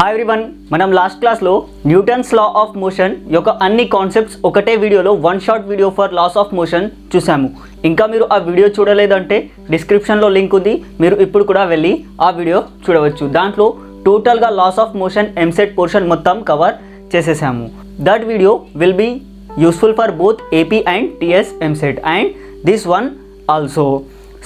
Hi everyone, మనం last క్లాస్లో Newton's law of motion యొక్క అన్ని కాన్సెప్ట్స్ ఒకటే వీడియోలో one shot video for laws of motion చూసాము. ఇంకా మీరు ఆ వీడియో చూడలేదంటే డిస్క్రిప్షన్లో లింక్ ఉంది, మీరు ఇప్పుడు కూడా వెళ్ళి ఆ వీడియో చూడవచ్చు. దాంట్లో టోటల్గా laws of motion EAMCET portion మొత్తం కవర్ చేసేసాము. That video will be useful for both AP and TSEAMET and this one also.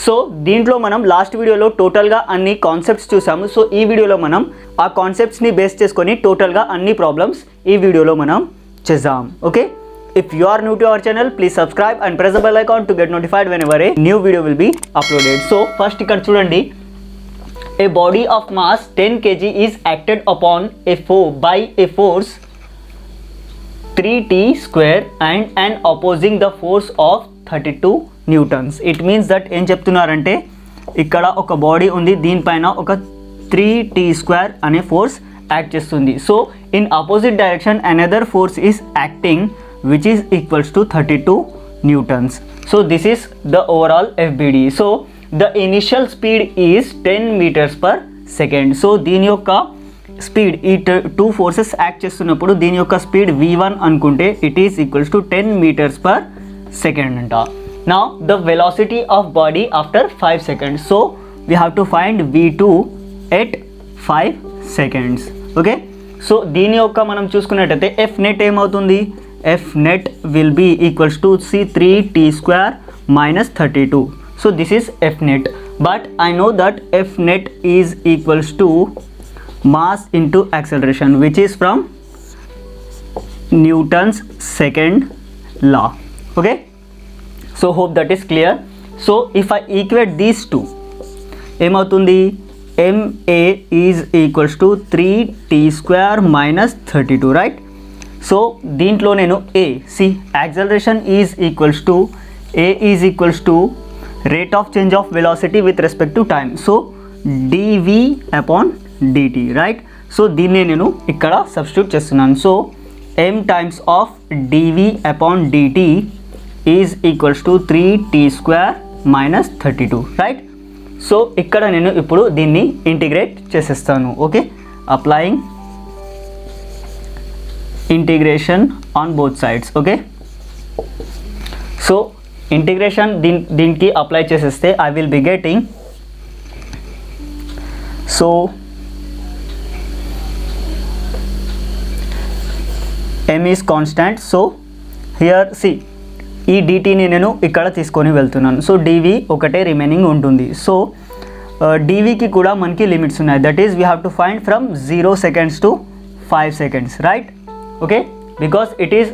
So దీంట్లో మనం లాస్ట్ వీడియోలో టోటల్గా అన్ని కాన్సెప్ట్స్ చూసాము. సో ఈ వీడియోలో మనం ఆ కాన్సెప్ట్స్ని బేస్ చేసుకొని టోటల్గా అన్ని ప్రాబ్లమ్స్ ఈ వీడియోలో మనం చేద్దాం. Okay, if you are new to our channel please subscribe and press the bell icon to get notified whenever a new video will be uploaded. So first ఇక్కడ చూడండి, a body of mass 10 kg is acted upon by a force 3t square and an opposing the force of 32 newtons. It means that ఏం చెప్తున్నారంటే ఇక్కడ ఒక body ఉంది, దీనిపైన ఒక 3t square అనే ఫోర్స్ యాక్ట్ చేస్తుంది. So in opposite direction another force is acting which is equals to 32 newtons. So this is the overall FBD. So the initial speed is 10 meters per second. So దీని యొక్క speed, ఈ two forces act చేస్తున్నప్పుడు దీని యొక్క speed v1 అనుకుంటే it is equals to 10 meters per second అంట. Now the velocity of body after 5 seconds. So we have to find v2 at 5 seconds. Okay, so దీని యొక్క మనం చూసుకున్నట్టయితే ఎఫ్ నెట్ ఏమవుతుంది, F net will be equals to 3t square minus 32. So this is F net, but I know that F net is equals to mass into acceleration which is from Newton's second law. Okay, so hope that is clear. So if I equate these two, ఏమవుతుంది, ma is equals to 3t square minus 32, right? So దీంట్లో నేను acceleration is equals to rate of change of velocity with respect to time. So dv upon dt, right? So దీన్ని నేను ఇక్కడ substitute చేస్తున్నాను. So m times of dv upon dt is equals to 3t square minus 32, right? So ఇక్కడ నేను ఇప్పుడు దీన్ని integrate చేసేస్తాను. Okay, applying integration on both sides. Okay, so integration దీనికి అప్లై చేసేస్తే I will be getting, so m is constant. So here see ఈ dtని నేను ఇక్కడ తీసుకొని వెళ్తున్నాను. సో dv ఒకటే రిమైనింగ్ ఉంటుంది. సో dvకి కూడా మనకి లిమిట్స్ ఉన్నాయి. That is we have to find from 0 seconds to 5 seconds, right? Okay, because it is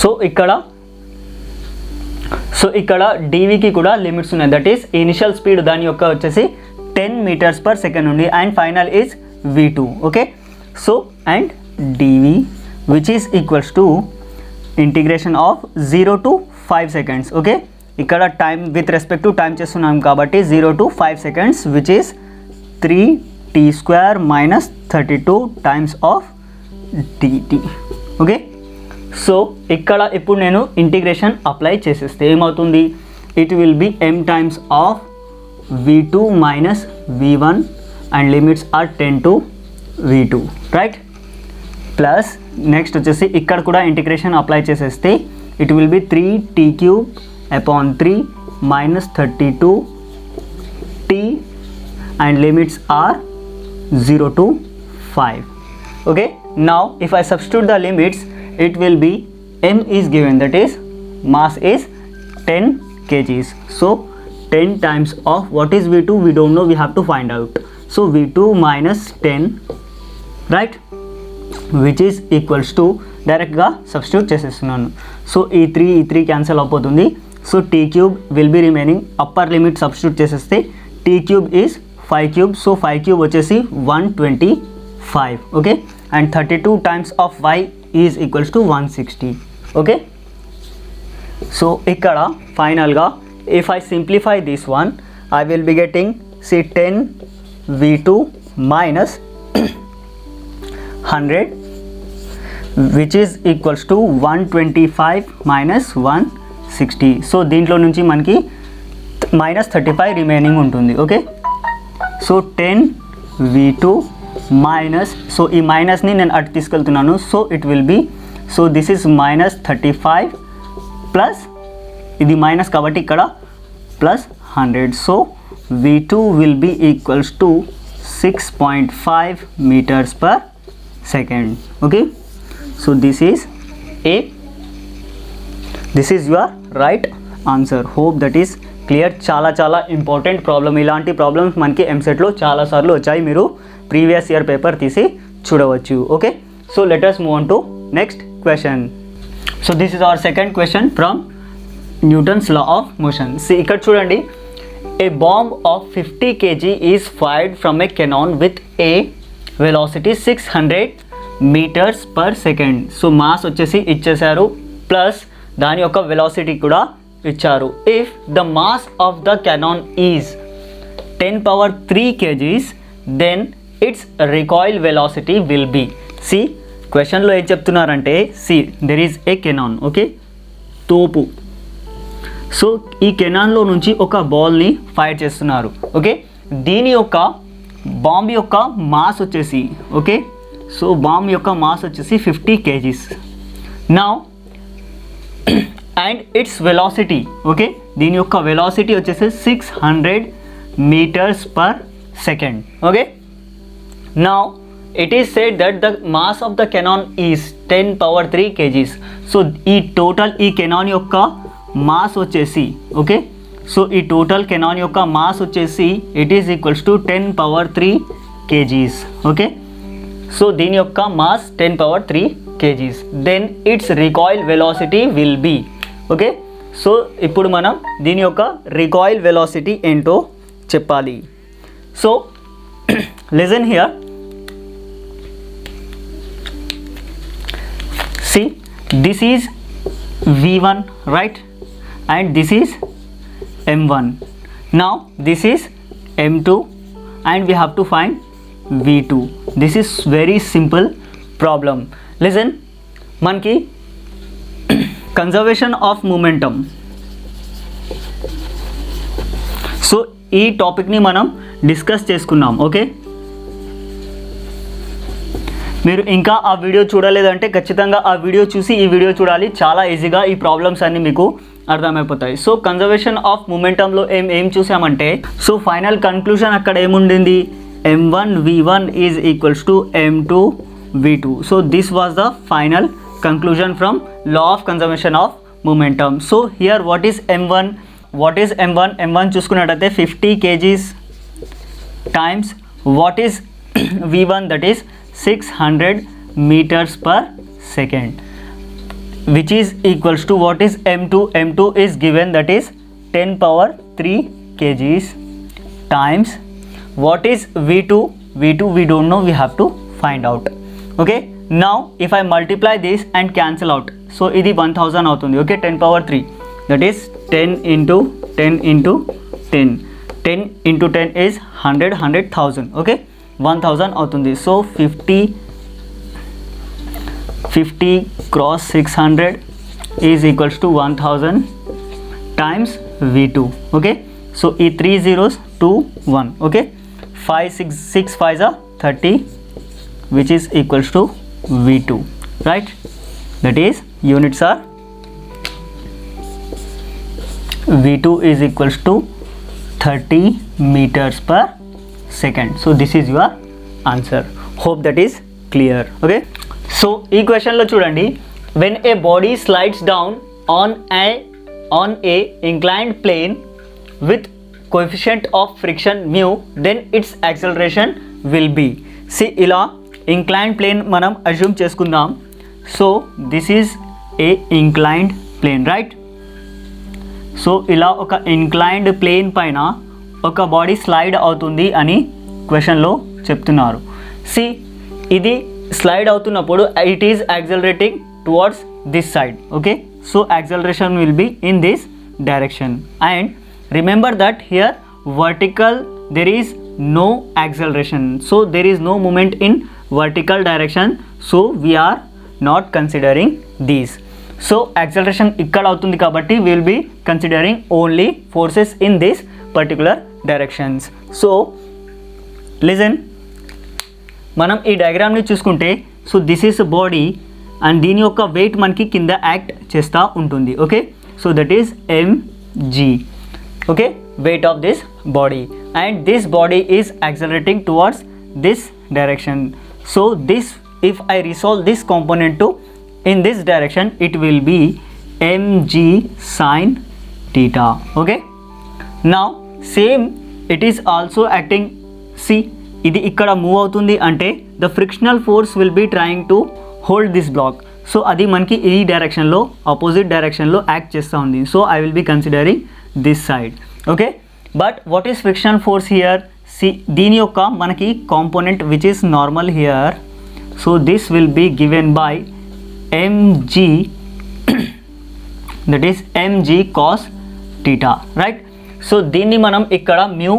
so ఇక్కడ dvకి కూడా లిమిట్స్ ఉన్నాయి. దట్ ఈస్ ఇనిషియల్ స్పీడ్ దాని యొక్క వచ్చేసి 10 meters per second ఉంది and final is v2. Okay, so and dv which is equals to integration of 0 to 5 seconds. Okay, ఇక్కడ time with respect to time చేస్తున్నాం కాబట్టి 0 to 5 seconds which is 3t square minus 32 times of dt. Okay, so ఇక్కడ ఇప్పుడు నేను integration apply చేసేస్తే ఏమవుతుంది, it will be m times of v2 minus v1 and limits are 10 to v2, right? Plus next వచ్చేసి ఇక్కడ కూడా integration apply చేసేస్తే it will be 3t cube upon 3 minus 32t and limits are 0 to 5. Okay, now if I substitute the limits, it will be m is given, that is mass is 10 kgs. So 10 times of what is v2 we don't know, we have to find out. So v2 minus 10, right, which is equals to direct ga substitute చేసేస్తున్నాను. So ఈ 3 cancel అయిపోతుంది. So t cube will be remaining, upper limit substitute చేసేస్తే t cube is 5 cube. So 5 cube వచ్చేసి 125. Okay, and 32 times of y is equals to 160. Okay, so ఇక్కడ ఫైనల్గా if I simplify this one I will be getting 10 v2 minus 100 which is equals to 125 minus 160. So దీంట్లో నుంచి మనకి -35 remaining ఉంటుంది. Okay, so 10 v2 minus, so ఈ మైనస్ని నేను అటు తీసుకెళ్తున్నాను, so it will be, so this is -35 plus ఇది minus కాబట్టి ఇక్కడ plus 100. So v2 will be equals to 6.5 meters per second. Okay, so this is your right answer. Hope that is clear. చాలా important problem. ఇలాంటి problems మనకి ఎంసెట్లో చాలాసార్లు వచ్చాయి, మీరు ప్రీవియస్ ఇయర్ పేపర్ తీసి చూడవచ్చు. Okay, so let us move on to next question. So this is our second question from Newton's law of motion. See, ఇక్కడ చూడండి, a bomb of 50 kg is fired from a cannon with a velocity 600 meters per second. So mass వచ్చేసి ఇచ్చేసారు, plus దాని యొక్క velocity కూడా ఇచ్చారు. If the mass of the cannon is 10⁻³ kgs, then its recoil velocity will be. See క్వశ్చన్లో ఏం చెప్తున్నారంటే, see there is a cannon, okay, తోపు. సో ఈ కెనాన్లో నుంచి ఒక బాల్ని ఫైర్ చేస్తున్నారు. ఓకే, దీని యొక్క బాంబ్ యొక్క మాస్ వచ్చేసి, ఓకే, సో బాంబ్ యొక్క మాస్ వచ్చేసి 50 kgs. Now and it's velocity, okay, దీని యొక్క వెలాసిటీ వచ్చేసి 600 meters per second. Okay, now it is said that the mass of the cannon is 10⁻³ kgs. So ఈ టోటల్ ఈ cannon యొక్క mass వచ్చేసి, okay, so ఈ టోటల్ కెనాన్ యొక్క mass వచ్చేసి it is equals to 10⁻³ kgs. Okay, so దీని యొక్క mass 10⁻³ kgs, then its recoil velocity will be. Okay, so ఇప్పుడు మనం దీని యొక్క రికాయిల్ వెలాసిటీ ఏంటో చెప్పాలి. So listen here, see this is v1, right, and this is m1. now this is m2 and we have to find v2. this is very simple problem. listen, మనకి conservation of momentum, so ఈ టాపిక్ని మనం discuss చేసుకున్నాం. Okay, మీరు ఇంకా ఆ video చూడలేదంటే ఖచ్చితంగా ఆ వీడియో చూసి ఈ వీడియో చూడాలి. చాలా ఈజీగా ఈ ప్రాబ్లమ్స్ అన్నీ మీకు అర్థమైపోతాయి. సో కన్జర్వేషన్ ఆఫ్ మూమెంటంలో ఏం చూసామంటే, సో ఫైనల్ కన్క్లూజన్ అక్కడ ఏముండింది, m1 v1 is equals to m2 v2. So this was the final conclusion from law of conservation of momentum. so here what is m1, m1 చూసుకున్నట్టయితే 50 kgs times what is v1, that is 600 meters per second, which is equals to what is m2 is given, that is 10⁻³ kgs times what is v2 we don't know, we have to find out. okay, now if I multiply this and cancel out, so ఇది 1000 అవుతుంది. Okay, 10⁻³ that is 10 into 10 into 10 into 10 is 100,000. Okay, 1000 అవుతుంది. So 50 cross 600 is equals to 1000 times v2. Okay, so ఈ 3 zeros 2 1. Okay, 6 5s are 30, which is equals to v2, right, that is units are v2 is equals to 30 meters per second. so this is your answer. hope that is clear. okay, so ఈ క్వశ్చన్లో చూడండి, when a body slides down on a inclined plane with coefficient of friction mu, then its acceleration will be. see ఇలా inclined plane మనం assume చేసుకుందాం. So this is a inclined plane, right. So ఇలా ఒక inclined plane పైన ఒక body slide అవుతుంది అని క్వశ్చన్లో చెప్తున్నారు. సి ఇది స్లైడ్ అవుతున్నప్పుడు it is accelerating towards this side. Okay, so acceleration will be in this direction. And remember that here vertical there is no acceleration, so there is no movement in vertical direction, so we are not considering these. So acceleration ఇక్కడ అవుతుంది కాబట్టి will be considering only forces in this particular directions. So listen, మనం ఈ డయాగ్రామ్ని చూసుకుంటే so this is body and దీని యొక్క weight మనకి కింద యాక్ట్ చేస్తూ ఉంటుంది. Okay, so that is mg. Okay, weight of this body, and this body is accelerating towards this direction. So this, if I resolve this component to in this direction, it will be mg sin theta. Okay, now same it is also acting. See, ఇది ఇక్కడ move అవుతుంది అంటే the frictional force will be trying to hold this block. So అది మనకి ఈ డైరెక్షన్లో opposite డైరెక్షన్లో act చేస్తూ ఉంది. So I will be considering this side. Okay, but what is frictional force here? See, దీని యొక్క మనకి component which is normal here. So this will be given by mg, that is mg cos theta, right? So దీన్ని మనం ఇక్కడ mu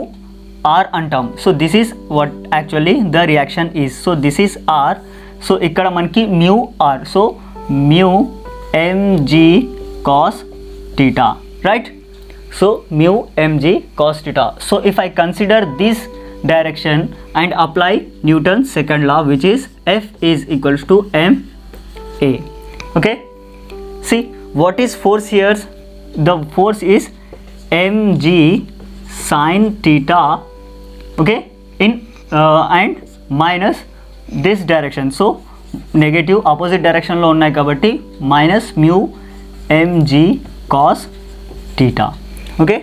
R అంటాం. So this is what actually the reaction is. So this is R. So ఇక్కడ మనకి mu R. So mu mg cos theta, right? So mu mg cos theta. So if I consider this direction and apply Newton's second law, which is F is equals to ma. Okay, see what is force here? The force is mg sin theta. Okay, in and minus this direction. So negative opposite direction lo unnai kabatti minus mu mg cos theta. Okay,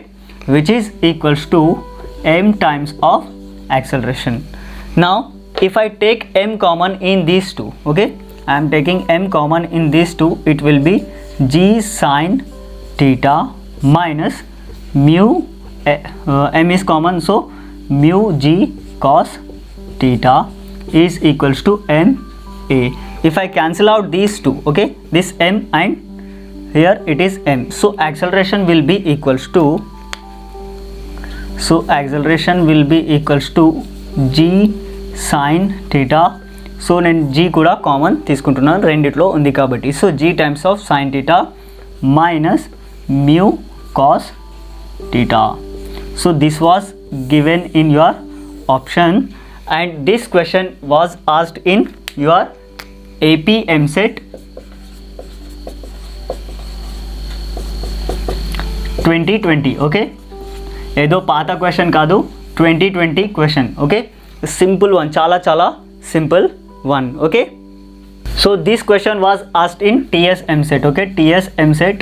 which is equals to m times of acceleration. Now if I take m common in these two, okay, I am taking m common in these two, it will be g sin theta minus mu m is common, so mu g cos theta is equals to m a. If I cancel out these two, okay, this m and here it is m, so acceleration will be equals to g sin theta. So నేను g కూడా common తీసుకుంటున్నాను, రెండిట్లో ఉంది కాబట్టి. So g times of sin theta minus mu cos theta. So this was given in your option and this question was asked in your APPSC 2020. Okay, ఏదో పాత question కాదు, 2020 question. Okay, simple one, చాలా చాలా simple one. Okay, so this question was asked in TSEAMCET. Okay, TSEAMCET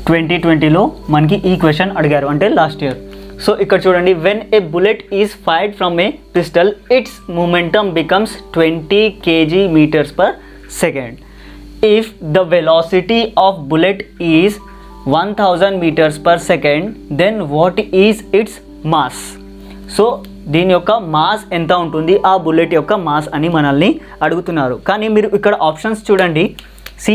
2020లో మనకి ఈ question అడిగారు, అంటే last year. So ఇక్కడ చూడండి, when a bullet is fired from a pistol its momentum becomes 20 kg/s. If the velocity of bullet is 1000 m/s, then what is its mass? So దీని యొక్క mass ఎంత ఉంటుంది, ఆ బుల్లెట్ యొక్క మాస్ అని మనల్ని అడుగుతున్నారు. కానీ మీరు ఇక్కడ ఆప్షన్స్ చూడండి. See,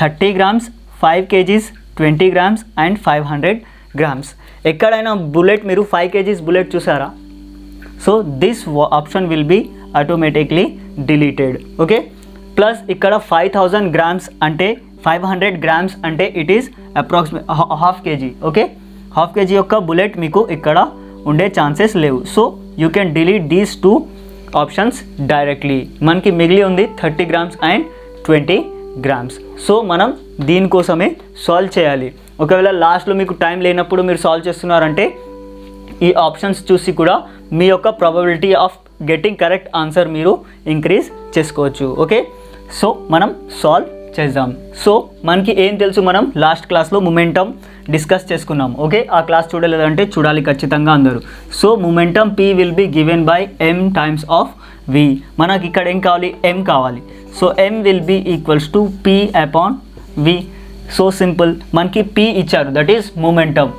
30 grams, 5 kgs, 20 grams and 500 grams. ఎక్కడైనా బుల్లెట్ మీరు 5 kgs బుల్లెట్ చూసారా? So this option will be automatically deleted. Okay, plus ఇక్కడ 5000 grams అంటే 500 grams అంటే it is approximate half KG. Okay, half KG యొక్క బుల్లెట్ మీకు ఇక్కడ ఉండే ఛాన్సెస్ లేవు. So you can delete these two options directly. మనకి మిగిలి ఉంది 30 grams అండ్ 20 grams. సో మనం దీనికోసమే సాల్వ్ చేయాలి. ఒకవేళ లాస్ట్లో మీకు టైం లేనప్పుడు మీరు సాల్వ్ చేస్తున్నారంటే ఈ ఆప్షన్స్ చూసి కూడా మీ యొక్క probability of getting correct answer మీరు ఇంక్రీజ్ చేసుకోవచ్చు. ఓకే, సో మనం సాల్వ్ చేద్దాం. సో మనకి ఏం తెలుసు, మనం లాస్ట్ క్లాస్లో మొమెంటమ్ డిస్కస్ చేసుకున్నాం. ఓకే, ఆ క్లాస్ చూడలేదంటే చూడాలి ఖచ్చితంగా అందరూ. So momentum P will be given by m times of v. మనకి ఇక్కడ ఏం కావాలి, m కావాలి. So m will be equals to P upon v. So simple, మనకి P ఇచ్చారు, that is momentum.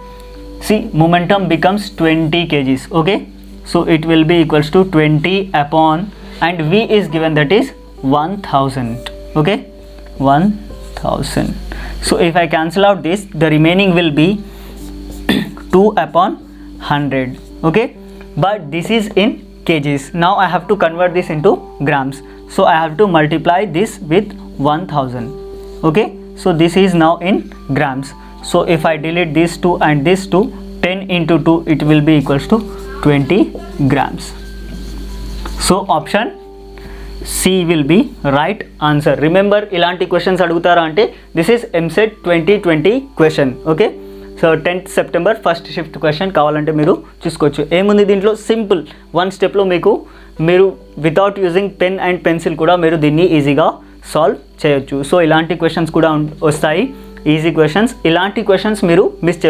See, momentum becomes 20 kgs. Okay, so it will be equals to 20 upon and v is given, that is 1000. Okay, 1000. So if I cancel out this, the remaining will be 2 upon 100. Okay, but this is in kgs. Now I have to convert this into grams. So I have to multiply this with 1000. Okay, So this is now in grams. So if I delete these 2 and this 2, 10 into 2, it will be equals to 20 grams. So option C will be right answer. Remember, ilanti questions adugutara ante this is EAMCET 2020 question. Okay, so 10th September first shift question కావాలంటే మీరు చూసుకోవచ్చు. ఏముంది దీంట్లో, simple one స్టెప్లో మీరు without using pen and pencil కూడా మీరు దీన్ని ఈజీగా సాల్వ్ చేయొచ్చు. సో ఇలాంటి క్వశ్చన్స్ కూడా వస్తాయి, ఈజీ క్వశ్చన్స్. ఇలాంటి క్వశ్చన్స్ మీరు మిస్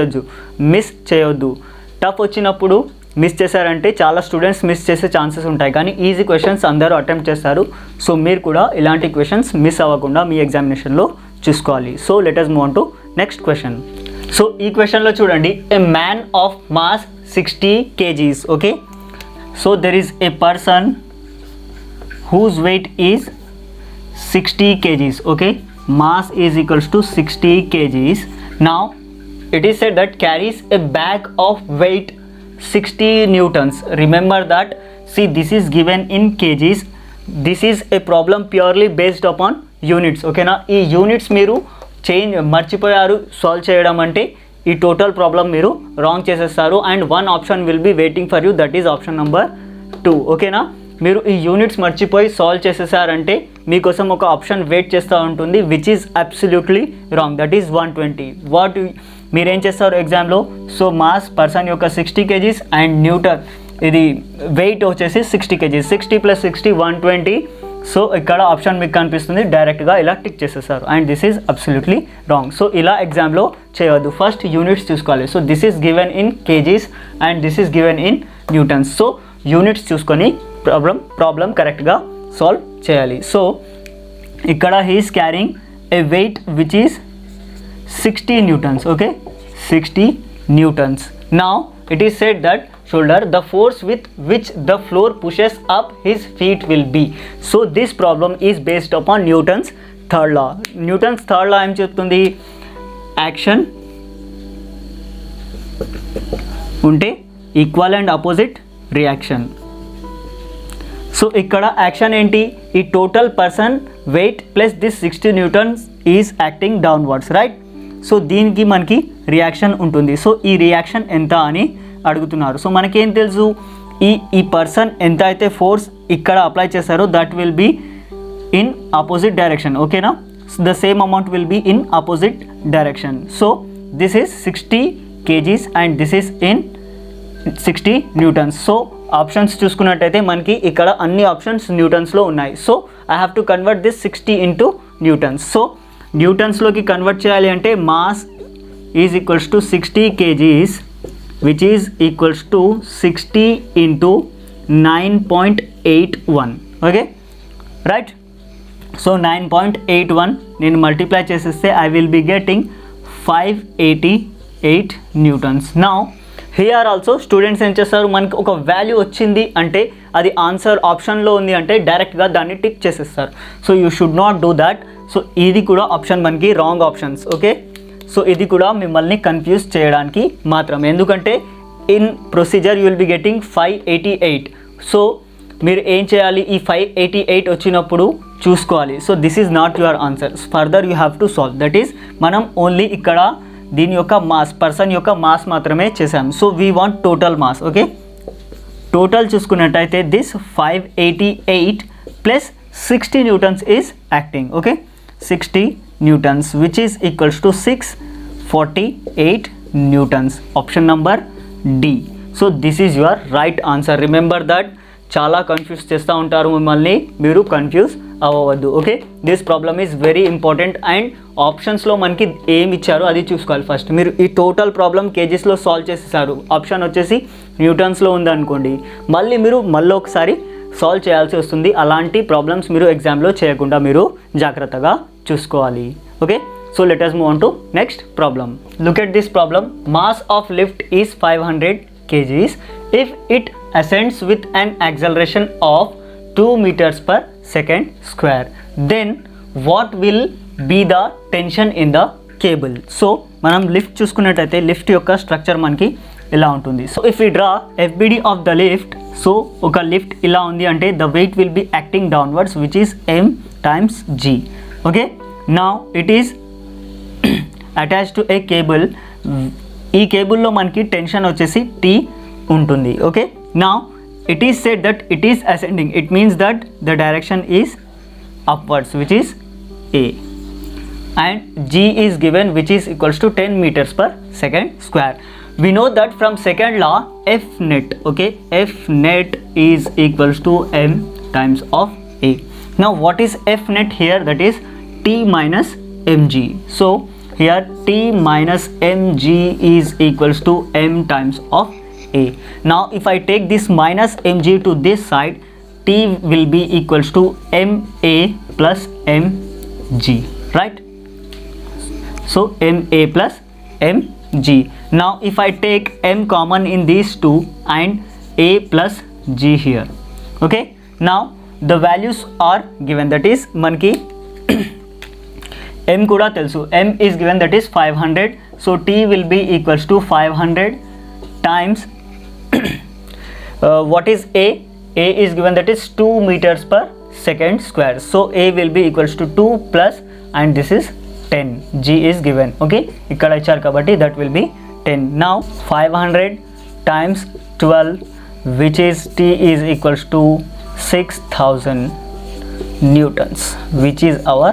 చేయొద్దు. టఫ్ వచ్చినప్పుడు మిస్ చేశారంటే చాలా స్టూడెంట్స్ మిస్ చేసే ఛాన్సెస్ ఉంటాయి, కానీ ఈజీ క్వశ్చన్స్ అందరూ అటెంప్ట్ చేస్తారు. సో మీరు కూడా ఇలాంటి క్వశ్చన్స్ మిస్ అవ్వకుండా మీ ఎగ్జామినేషన్లో చూసుకోవాలి. So let us move on to next question. So ఈ క్వశ్చన్లో చూడండి, ఏ man of mass 60 kgs. Okay, so there is a person whose weight is 60 kgs. Okay, mass is equals to 60 kgs. Now it is said that carries a bag of weight 60 newtons. Remember that, see, this is given in kgs. This is a problem purely based upon units. Okay na, ee units మీరు change మర్చిపోయారు solve చేయడం అంటే ఈ total problem మీరు wrong చేసేస్తారు. And one option will be waiting for you, that is option number 2. ఓకేనా, మీరు ఈ యూనిట్స్ మర్చిపోయి సాల్వ్ చేసేసారంటే మీకోసం ఒక ఆప్షన్ వెయిట్ చేస్తూ ఉంటుంది, which is absolutely wrong, that is 120. What మీరేం చేస్తారు ఎగ్జామ్లో, సో మాస్ పర్సన్ యొక్క 60 kgs అండ్ న్యూటన్ ఇది వెయిట్ వచ్చేసి 60 kgs, 60 + 60 120. సో ఇక్కడ ఆప్షన్ మీకు కనిపిస్తుంది, డైరెక్ట్గా ఇలా టిక్ చేసేస్తారు. And this is absolutely wrong. So ఇలా ఎగ్జామ్లో చేయవద్దు, ఫస్ట్ యూనిట్స్ చూసుకోవాలి. So this is given in kgs and this is given in newtons. So units చూసుకొని ప్రాబ్లం కరెక్ట్గా సాల్వ్ చేయాలి. సో ఇక్కడ he is carrying a weight which is 60 newtons. Okay, 60 newtons. Now it is said that shoulder, the force with which the floor pushes up his feet will be. So this problem is based upon Newton's third law. Newton's third law em cheptundi, action unte equal and opposite reaction. So ఇక్కడ action ఏంటి, ఈ total person weight plus this 60 newtons is acting downwards, right. So దీనికి మనకి reaction ఉంటుంది. So ఈ reaction ఎంత అని అడుగుతున్నారు. సో మనకేం తెలుసు, ఈ పర్సన్ ఎంత అయితే ఫోర్స్ ఇక్కడ అప్లై చేశారో that will be in opposite direction. ఓకేనా, the same amount will be in opposite direction. So this is 60 kgs and this is in 60 newtons. So options చూసుకున్నట్టయితే మనకి ఇక్కడ అన్ని ఆప్షన్స్ న్యూటన్స్లో ఉన్నాయి. So I have to convert this 60 into newtons. So న్యూటన్స్లోకి convert చేయాలి అంటే mass is equals to 60 kgs which is equals to 60 into 9.81. Okay, right. So 9.81 నేను మల్టిప్లై చేసేస్తే I will be getting 588 newtons. Now here also students ఏం చేస్తారు, మనకి ఒక value వచ్చింది అంటే అది ఆన్సర్ ఆప్షన్లో ఉంది అంటే డైరెక్ట్గా దాన్ని టిక్ చేసేస్తారు. So you should not do that. So ఇది కూడా ఆప్షన్ మనకి రాంగ్ ఆప్షన్స్. ఓకే, సో ఇది కూడా మిమ్మల్ని కన్ఫ్యూజ్ చేయడానికి మాత్రం, ఎందుకంటే in procedure you will be getting 588. So మీరు ఏం చేయాలి, ఈ 588 వచ్చినప్పుడు చూసుకోవాలి. So this is not your answer, further you have to solve. That is మనం ఓన్లీ ఇక్కడ దీని యొక్క మాస్, పర్సన్ యొక్క మాస్ మాత్రమే చేసాం. So we want total mass. Okay, total చూసుకున్నట్టయితే this 588 plus 60 newtons is acting. Okay, 60 newtons which is equals to 648 newtons. Option number D. So this is your right answer. Remember that, చాలా confuse చేస్తూ ఉంటారు మిమ్మల్ని, మీరు confuse అవ్వవద్దు. Okay, this problem is very important. And ఆప్షన్స్లో మనకి ఏమి ఇచ్చారో అది చూసుకోవాలి ఫస్ట్. మీరు ఈ టోటల్ ప్రాబ్లం కేజీస్లో సాల్వ్ చేసేసారు, ఆప్షన్ వచ్చేసి న్యూటన్స్లో ఉందనుకోండి, మళ్ళీ ఒకసారి సాల్వ్ చేయాల్సి వస్తుంది. అలాంటి ప్రాబ్లమ్స్ మీరు ఎగ్జామ్లో చేయకుండా మీరు జాగ్రత్తగా చూసుకోవాలి. Okay, so let us move on to next problem. Look at this problem. Mass of lift is 500 kgs if it ascends with an acceleration of 2 meters per second square, then what will be the tension in the cable? So మనం lift చూసుకున్నట్టయితే lift యొక్క structure మనకి ఇలా ఉంటుంది. So if we draw FBD of the lift, so ఒక lift ఇలా ఉంది అంటే the weight will be acting downwards which is m times g. Okay, now it is attach to a cable. ఈ కేబుల్లో మనకి టెన్షన్ వచ్చేసి T ఉంటుంది. Okay, now it is said that it is ascending. It means that the direction is upwards, which is A, and G is given, which is equals to 10 meters per second square. We know that from second law, F net, okay, F net is equals to M times of A. Now what is F net here? That is T minus mg. So here T minus mg is equals to M times of A. Now if I take this minus mg to this side, T will be equals to ma plus mg, right? So ma plus mg. Now if I take m common in these two and a plus g here, okay, now the values are given, that is manki m kuda telusu, m is given, that is 500. So T will be equals to 500 times what is A? A is given, that is 2 meters per second square. So A will be equals to 2 plus, and this is 10. G is given. Okay, ikkada icharu kabatti that will be 10. Now 500 times 12, which is T is equals to 6000 newtons, which is our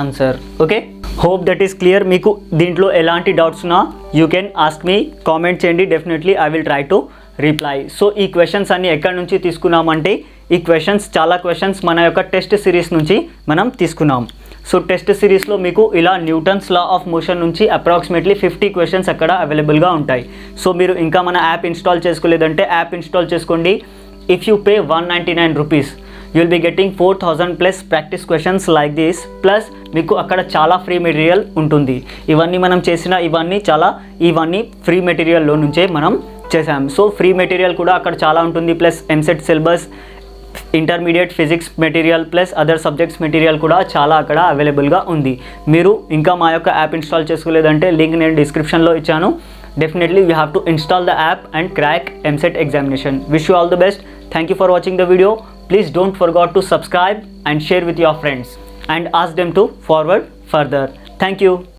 answer. Okay, hope that is clear. మీకు దీంట్లో ఎలాంటి doubts ఉన్నా you can ask me, comment చేయండి, definitely I will try to reply. So ఈ questions అన్ని ఎక్కడి నుంచి తీసుకున్నామంటే, ఈ క్వశ్చన్స్ చాలా క్వశ్చన్స్ మన యొక్క టెస్ట్ సిరీస్ నుంచి మనం తీసుకున్నాం. సో టెస్ట్ సిరీస్లో మీకు ఇలా న్యూటన్స్ లా ఆఫ్ మోషన్ నుంచి అప్రాక్సిమేట్లీ 50 క్వశ్చన్స్ అక్కడ అవైలబుల్గా ఉంటాయి. సో మీరు ఇంకా మన యాప్ ఇన్స్టాల్ చేసుకోలేదంటే యాప్ ఇన్స్టాల్ చేసుకోండి. If you pay 199 rupees you will be getting 4000 plus practice questions like this, plus మీకు అక్కడ చాలా ఫ్రీ మెటీరియల్ ఉంటుంది. ఇవన్నీ మనం చేసిన ఇవన్నీ ఫ్రీ మెటీరియల్లో నుంచే మనం చేసాం. సో ఫ్రీ మెటీరియల్ కూడా అక్కడ చాలా ఉంటుంది, plus EAMCET syllabus, intermediate physics material, plus other subjects material కూడా చాలా అక్కడ అవైలబుల్గా ఉంది. మీరు ఇంకా మా యొక్క యాప్ ఇన్స్టాల్ చేసుకోలేదంటే లింక్ నేను డిస్క్రిప్షన్లో ఇచ్చాను. Definitely you have to install the app and crack EAMCET examination. Wish you all the best. Thank you for watching the video. Please don't forget to subscribe and share with your friends and ask them to forward further. Thank you.